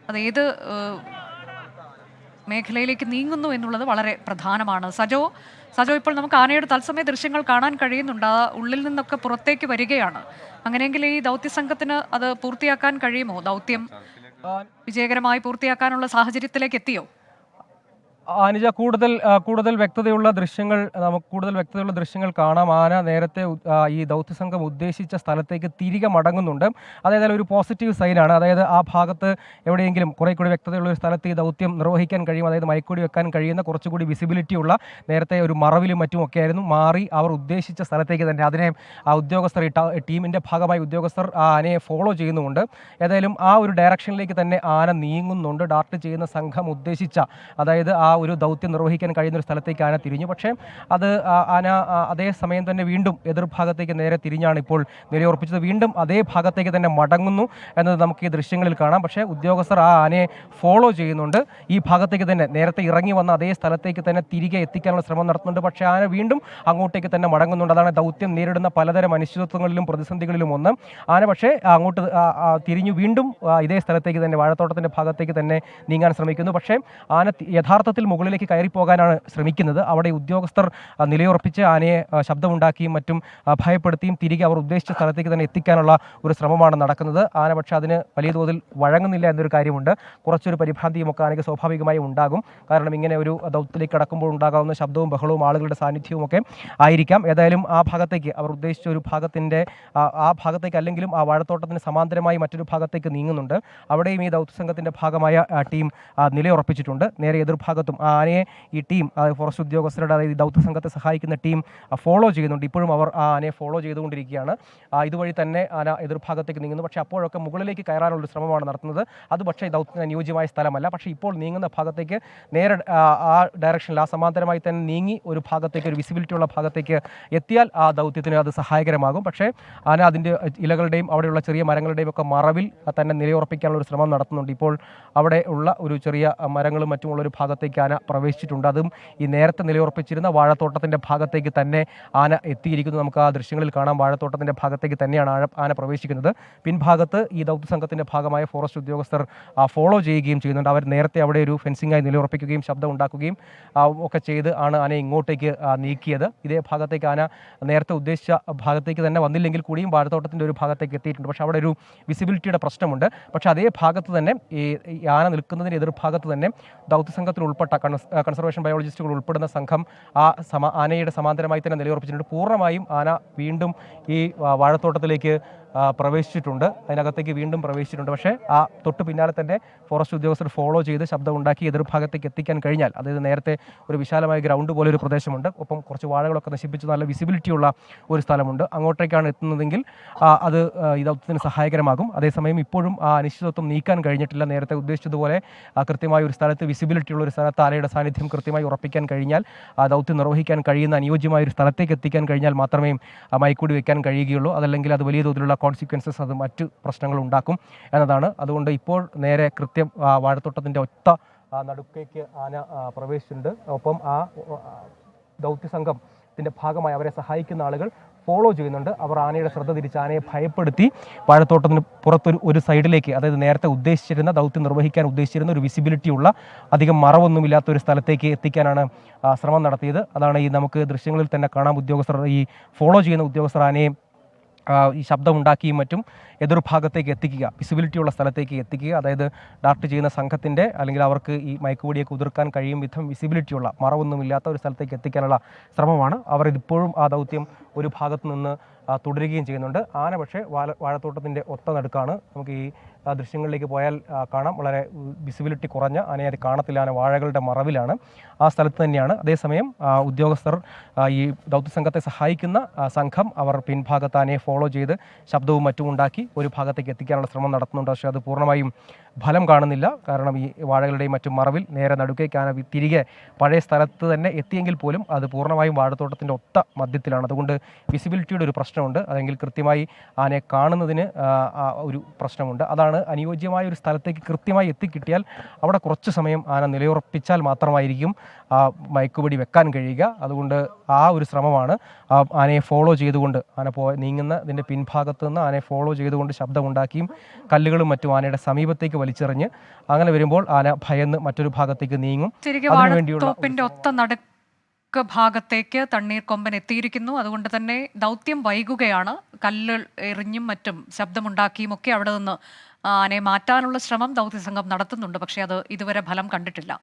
അത് ഏത് മേഖലയിലേക്ക് നീങ്ങുന്നു എന്നുള്ളത് വളരെ പ്രധാനമാണ്. സജോ സജോ ഇപ്പോൾ നമുക്ക് ആനയുടെ തത്സമയ ദൃശ്യങ്ങൾ കാണാൻ കഴിയുന്നുണ്ട്. ആ ഉള്ളിൽ നിന്നൊക്കെ പുറത്തേക്ക് വരികയാണ്. അങ്ങനെയെങ്കിൽ ഈ ദൗത്യസംഘത്തിന് അത് പൂർത്തിയാക്കാൻ കഴിയുമോ? ദൗത്യം വിജയകരമായി പൂർത്തിയാക്കാനുള്ള സാഹചര്യത്തിലേക്ക് എത്തിയോ? അനുജ, കൂടുതൽ വ്യക്തതയുള്ള ദൃശ്യങ്ങൾ കാണാം. ആന നേരത്തെ ഈ ദൗത്യസംഘം ഉദ്ദേശിച്ച സ്ഥലത്തേക്ക് തിരികെ മടങ്ങുന്നുണ്ട്. അതായത് ഒരു പോസിറ്റീവ് സൈനാണ്. അതായത് ആ ഭാഗത്ത് എവിടെയെങ്കിലും കുറെ കൂടി വ്യക്തതയുള്ള ഒരു സ്ഥലത്ത് ഈ ദൗത്യം നിർവഹിക്കാൻ കഴിയും. അതായത് മയക്കുവെടി വെക്കാൻ കഴിയുന്ന കുറച്ചുകൂടി വിസിബിലിറ്റി ഉള്ള, നേരത്തെ ഒരു മറവിലും മറ്റുമൊക്കെ ആയിരുന്നു, മാറി അവർ ഉദ്ദേശിച്ച സ്ഥലത്തേക്ക് തന്നെ അതിനെ ഉദ്യോഗസ്ഥർ, ടീമിൻ്റെ ഭാഗമായി ഉദ്യോഗസ്ഥർ ആ ആനയെ ഫോളോ ചെയ്യുന്നുമുണ്ട്. ഏതായാലും ആ ഒരു ഡയറക്ഷനിലേക്ക് തന്നെ ആന നീങ്ങുന്നുണ്ട്. ഡാർട്ട് ചെയ്യുന്ന സംഘം ഉദ്ദേശിച്ച, അതായത് ആ ഒരു ദൗത്യം നിർവഹിക്കാൻ കഴിയുന്ന ഒരു സ്ഥലത്തേക്ക് ആന തിരിഞ്ഞു. പക്ഷേ അത് ആന അതേ സമയം തന്നെ വീണ്ടും എതിർഭാഗത്തേക്ക് നേരെ തിരിഞ്ഞാണ് ഇപ്പോൾ നിലയുറപ്പിച്ചത്. വീണ്ടും അതേ ഭാഗത്തേക്ക് തന്നെ മടങ്ങുന്നു എന്നത് നമുക്ക് ഈ ദൃശ്യങ്ങളിൽ കാണാം. പക്ഷേ ഉദ്യോഗസ്ഥർ ആ ആനയെ ഫോളോ ചെയ്യുന്നുണ്ട്. ഈ ഭാഗത്തേക്ക് തന്നെ നേരത്തെ ഇറങ്ങി വന്ന അതേ സ്ഥലത്തേക്ക് തന്നെ തിരികെ എത്തിക്കാനുള്ള ശ്രമം നടത്തുന്നുണ്ട്. പക്ഷേ ആന വീണ്ടും അങ്ങോട്ടേക്ക് തന്നെ മടങ്ങുന്നുണ്ട്. അതാണ് ദൗത്യം നേരിടുന്ന പലതരം അനിശ്ചിതത്വങ്ങളിലും പ്രതിസന്ധികളിലും ഒന്ന്. ആന പക്ഷേ അങ്ങോട്ട് തിരിഞ്ഞു വീണ്ടും ഇതേ സ്ഥലത്തേക്ക് തന്നെ, വാഴത്തോട്ടത്തിൻ്റെ ഭാഗത്തേക്ക് തന്നെ നീങ്ങാൻ ശ്രമിക്കുന്നു. പക്ഷേ ആന യഥാർത്ഥത്തിൽ മുകളിലേക്ക് കയറിപ്പോകാനാണ് ശ്രമിക്കുന്നത്. അവിടെ ഉദ്യോഗസ്ഥർ നിലയുറപ്പിച്ച് ആനയെ ശബ്ദമുണ്ടാക്കിയും മറ്റും ഭയപ്പെടുത്തിയും തിരികെ അവർ ഉദ്ദേശിച്ച സ്ഥലത്തേക്ക് തന്നെ എത്തിക്കാനുള്ള ഒരു ശ്രമമാണ് നടക്കുന്നത്. ആന പക്ഷേ അതിന് വലിയ തോതിൽ വഴങ്ങുന്നില്ല എന്നൊരു കാര്യമുണ്ട്. കുറച്ചൊരു പരിഭ്രാന്തിയും ഒക്കെ ആനയ്ക്ക് സ്വാഭാവികമായും ഉണ്ടാകും. കാരണം ഇങ്ങനെ ഒരു ദൗത്യത്തിലേക്ക് കടക്കുമ്പോൾ ഉണ്ടാകാവുന്ന ശബ്ദവും ബഹളവും ആളുകളുടെ സാന്നിധ്യവും ഒക്കെ ആയിരിക്കാം. ഏതായാലും ആ ഭാഗത്തേക്ക്, അവർ ഉദ്ദേശിച്ച ഒരു ഭാഗത്തിൻ്റെ ആ ഭാഗത്തേക്ക് അല്ലെങ്കിലും ആ വാഴത്തോട്ടത്തിന് സമാന്തരമായി മറ്റൊരു ഭാഗത്തേക്ക് നീങ്ങുന്നുണ്ട്. അവിടെയും ഈ ദൗത്യസംഘത്തിൻ്റെ ഭാഗമായ ടീം നിലയുറപ്പിച്ചിട്ടുണ്ട്. നേരെ എതിർഭാഗത്തും ആനയെ ഈ ടീം, ഫോറസ്റ്റ് ഉദ്യോഗസ്ഥരുടെ, അതായത് ഈ ദൗത്യസംഘത്തെ സഹായിക്കുന്ന ടീം ഫോളോ ചെയ്യുന്നുണ്ട്. ഇപ്പോഴും അവർ ആ ആനയെ ഫോളോ ചെയ്തുകൊണ്ടിരിക്കുകയാണ്. ഇതുവഴി തന്നെ ആന എതിർഭാഗത്തേക്ക് നീങ്ങുന്നു. പക്ഷേ അപ്പോഴൊക്കെ മുകളിലേക്ക് കയറാനുള്ള ശ്രമമാണ് നടത്തുന്നത്. അത് പക്ഷേ ദൗത്യത്തിന് അനുയോജ്യമായ സ്ഥലമല്ല. പക്ഷേ ഇപ്പോൾ നീങ്ങുന്ന ഭാഗത്തേക്ക് നേരെ ആ ഡയറക്ഷനിൽ, ആ സമാന്തരമായി തന്നെ നീങ്ങി ഒരു ഭാഗത്തേക്ക്, ഒരു വിസിബിലിറ്റി ഉള്ള ഭാഗത്തേക്ക് എത്തിയാൽ ആ ദൗത്യത്തിന് അത് സഹായകരമാകും. പക്ഷേ ആന അതിൻ്റെ ഇലകളുടെയും അവിടെയുള്ള ചെറിയ മരങ്ങളുടെയും ഒക്കെ മറവിൽ തന്നെ നിലയുറപ്പിക്കാനുള്ള ഒരു ശ്രമം നടത്തുന്നുണ്ട്. ഇപ്പോൾ അവിടെ ഉള്ള ഒരു ചെറിയ മരങ്ങളും മറ്റുമുള്ള ഒരു ഭാഗത്തേക്ക് ആന പ്രവേശിച്ചിട്ടുണ്ട്. അതും ഈ നേരത്തെ നിലയുറപ്പിച്ചിരുന്ന വാഴത്തോട്ടത്തിൻ്റെ ഭാഗത്തേക്ക് തന്നെ ആന എത്തിയിരിക്കുന്നു. നമുക്ക് ആ ദൃശ്യങ്ങളിൽ കാണാം. വാഴത്തോട്ടത്തിൻ്റെ ഭാഗത്തേക്ക് തന്നെയാണ് ആന പ്രവേശിക്കുന്നത്. പിൻഭാഗത്ത് ഈ ദൗത്യസംഘത്തിൻ്റെ ഭാഗമായ ഫോറസ്റ്റ് ഉദ്യോഗസ്ഥർ ഫോളോ ചെയ്യുകയും ചെയ്യുന്നുണ്ട്. അവർ നേരത്തെ അവിടെ ഒരു ഫെൻസിംഗായി നിലയുറപ്പിക്കുകയും ശബ്ദം ഉണ്ടാക്കുകയും ഒക്കെ ചെയ്ത് ആണ് ആനയെ ഇങ്ങോട്ടേക്ക് നീക്കിയത്. ഇതേ ഭാഗത്തേക്ക് ആന നേരത്തെ ഉദ്ദേശിച്ച ഭാഗത്തേക്ക് തന്നെ വന്നില്ലെങ്കിൽ കൂടിയും വാഴത്തോട്ടത്തിൻ്റെ ഒരു ഭാഗത്തേക്ക് എത്തിയിട്ടുണ്ട്. പക്ഷേ അവിടെ ഒരു വിസിബിലിറ്റിയുടെ പ്രശ്നമുണ്ട്. പക്ഷേ അതേ ഭാഗത്ത് തന്നെ, ഈ ആന നിൽക്കുന്നതിന് എതിർഭാഗത്ത് തന്നെ ദൗത്യസംഘത്തിൽ ഉൾപ്പെട്ട കൺസർവേഷൻ ബയോളജിസ്റ്റുകൾ ഉൾപ്പെടുന്ന സംഘം ആനയുടെ സമാന്തരമായി തന്നെ നിലയുറപ്പിച്ചിട്ടുണ്ട്. പൂർണ്ണമായും ആന വീണ്ടും ഈ വാഴത്തോട്ടത്തിലേക്ക് പ്രവേശിച്ചിട്ടുണ്ട്. അതിനകത്തേക്ക് വീണ്ടും പ്രവേശിച്ചിട്ടുണ്ട്. പക്ഷേ ആ തൊട്ട് പിന്നാലെ തന്നെ ഫോറസ്റ്റ് ഉദ്യോഗസ്ഥർ ഫോളോ ചെയ്ത് ശബ്ദമുണ്ടാക്കി എതിർഭാഗത്തേക്ക് എത്തിക്കാൻ കഴിഞ്ഞാൽ, അതായത് നേരത്തെ ഒരു വിശാലമായ ഗ്രൗണ്ട് പോലെ ഒരു പ്രദേശമുണ്ട്, ഒപ്പം കുറച്ച് വാഴകളൊക്കെ നശിപ്പിച്ച് നല്ല വിസിബിലിറ്റി ഉള്ള ഒരു സ്ഥലമുണ്ട്. അങ്ങോട്ടേക്കാണ് എത്തുന്നതെങ്കിൽ അത് ഈ ദൗത്യത്തിന് സഹായകരമാകും. അതേസമയം ഇപ്പോഴും ആ അനിശ്ചിതത്വം നീക്കാൻ കഴിഞ്ഞിട്ടില്ല. നേരത്തെ ഉദ്ദേശിച്ചതുപോലെ കൃത്യമായ ഒരു സ്ഥലത്ത്, വിസിബിലിറ്റി ഉള്ള ഒരു സ്ഥലത്ത് ആനയുടെ സാന്നിധ്യം കൃത്യമായി ഉറപ്പിക്കാൻ കഴിഞ്ഞാൽ, ആ ദൗത്യം നിർവഹിക്കാൻ കഴിയുന്ന അനുയോജ്യമായ ഒരു സ്ഥലത്തേക്ക് എത്തിക്കാൻ കഴിഞ്ഞാൽ മാത്രമേ മയക്കൂടി വയ്ക്കാൻ കഴിയുകയുള്ളൂ. അതല്ലെങ്കിൽ അത് വലിയ തോതിലുള്ള കോൺസിക്വൻസസ്, അത് മറ്റ് പ്രശ്നങ്ങൾ ഉണ്ടാക്കും എന്നതാണ്. അതുകൊണ്ട് ഇപ്പോൾ നേരെ കൃത്യം വാഴത്തോട്ടത്തിൻ്റെ ഒത്ത നടുക്കേക്ക് ആന പ്രവേശിച്ചിട്ടുണ്ട്. ഒപ്പം ആ ദൗത്യസംഘത്തിൻ്റെ ഭാഗമായി അവരെ സഹായിക്കുന്ന ആളുകൾ ഫോളോ ചെയ്യുന്നുണ്ട്. അവർ ആനയുടെ ശ്രദ്ധ തിരിച്ച് ആനയെ ഭയപ്പെടുത്തി വാഴത്തോട്ടത്തിന് പുറത്തൊരു സൈഡിലേക്ക്, അതായത് നേരത്തെ ഉദ്ദേശിച്ചിരുന്ന, ദൗത്യം നിർവഹിക്കാൻ ഉദ്ദേശിച്ചിരുന്ന ഒരു വിസിബിലിറ്റി ഉള്ള, അധികം മറവൊന്നുമില്ലാത്ത ഒരു സ്ഥലത്തേക്ക് എത്തിക്കാനാണ് ശ്രമം നടത്തിയത്. അതാണ് ഈ നമുക്ക് ദൃശ്യങ്ങളിൽ തന്നെ കാണാം. ഉദ്യോഗസ്ഥർ, ഈ ഫോളോ ചെയ്യുന്ന ഉദ്യോഗസ്ഥർ ആനയെ ഈ ശബ്ദമുണ്ടാക്കിയും മറ്റും എതിർഭാഗത്തേക്ക് എത്തിക്കുക, വിസിബിലിറ്റി ഉള്ള സ്ഥലത്തേക്ക് എത്തിക്കുക. അതായത് ഡാർട്ട് ചെയ്യുന്ന സംഘത്തിൻ്റെ, അല്ലെങ്കിൽ അവർക്ക് ഈ മയക്കുവെടിയൊക്കെ ഉതിർക്കാൻ കഴിയും വിധം വിസിബിലിറ്റിയുള്ള, മറവൊന്നുമില്ലാത്ത ഒരു സ്ഥലത്തേക്ക് എത്തിക്കാനുള്ള ശ്രമമാണ്. അവർ ഇതിപ്പോഴും ആ ദൗത്യം ഒരു ഭാഗത്ത് നിന്ന് തുടരുകയും ചെയ്യുന്നുണ്ട്. ആന പക്ഷേ വാഴത്തോട്ടത്തിൻ്റെ ഒത്ത നടുക്കാണ്. നമുക്ക് ഈ ദൃശ്യങ്ങളിലേക്ക് പോയാൽ കാണാം. വളരെ വിസിബിലിറ്റി കുറഞ്ഞ, ആനയെ അത് കാണത്തില്ല, ആന വാഴകളുടെ മറവിലാണ്, ആ സ്ഥലത്ത് തന്നെയാണ്. അതേസമയം ഉദ്യോഗസ്ഥർ, ഈ ദൗത്യസംഘത്തെ സഹായിക്കുന്ന സംഘം, അവർ പിൻഭാഗത്ത് ആനയെ ഫോളോ ചെയ്ത് ശബ്ദവും മറ്റും ഉണ്ടാക്കി ഒരു ഭാഗത്തേക്ക് എത്തിക്കാനുള്ള ശ്രമം നടത്തുന്നുണ്ട്. പക്ഷേ അത് പൂർണ്ണമായും ഫലം കാണുന്നില്ല. കാരണം ഈ വാഴകളുടെയും മറ്റും മറവിൽ നേരെ നടുക്കേക്ക് ആന തിരികെ പഴയ സ്ഥലത്ത് തന്നെ എത്തിയെങ്കിൽ പോലും അത് പൂർണ്ണമായും വാഴത്തോട്ടത്തിൻ്റെ ഒത്ത മധ്യത്തിലാണ്. അതുകൊണ്ട് വിസിബിലിറ്റിയുടെ ഒരു പ്രശ്നമുണ്ട്. അല്ലെങ്കിൽ കൃത്യമായി ആനയെ കാണുന്നതിന് ഒരു പ്രശ്നമുണ്ട്. അതാണ് അനുയോജ്യമായ ഒരു സ്ഥലത്തേക്ക് കൃത്യമായി എത്തിക്കിട്ടിയാൽ അവിടെ കുറച്ച് സമയം ആന നിലയുറപ്പിച്ചാൽ മാത്രമായിരിക്കും മയക്കുവെടി വെക്കാൻ കഴിയുക. അതുകൊണ്ട് ആ ഒരു ശ്രമമാണ് ആനയെ ഫോളോ ചെയ്തുകൊണ്ട്, ആന നീങ്ങുന്ന ഇതിൻ്റെ പിൻഭാഗത്ത് നിന്ന് ആനയെ ഫോളോ ചെയ്തുകൊണ്ട് ശബ്ദമുണ്ടാക്കിയും കല്ലുകളും മറ്റും ആനയുടെ സമീപത്തേക്ക് വലിച്ചെറിഞ്ഞ് അങ്ങനെ വരുമ്പോൾ ആന ഭയന്ന് മറ്റൊരു ഭാഗത്തേക്ക് നീങ്ങും. തിരികെ വാഴത്തോപ്പിന്റെ ഒത്ത നടുക്ക് ഭാഗത്തേക്ക് തണ്ണീർക്കൊമ്പൻ എത്തിയിരിക്കുന്നു. അതുകൊണ്ട് തന്നെ ദൗത്യം വൈകുകയാണ്. കല്ല് എറിഞ്ഞും മറ്റും ശബ്ദമുണ്ടാക്കിയും ഒക്കെ അവിടെ നിന്ന് ആനയെ മാറ്റാനുള്ള ശ്രമം ദൗത്യസംഘം നടത്തുന്നുണ്ട്. പക്ഷേ അത് ഇതുവരെ ഫലം കണ്ടിട്ടില്ല.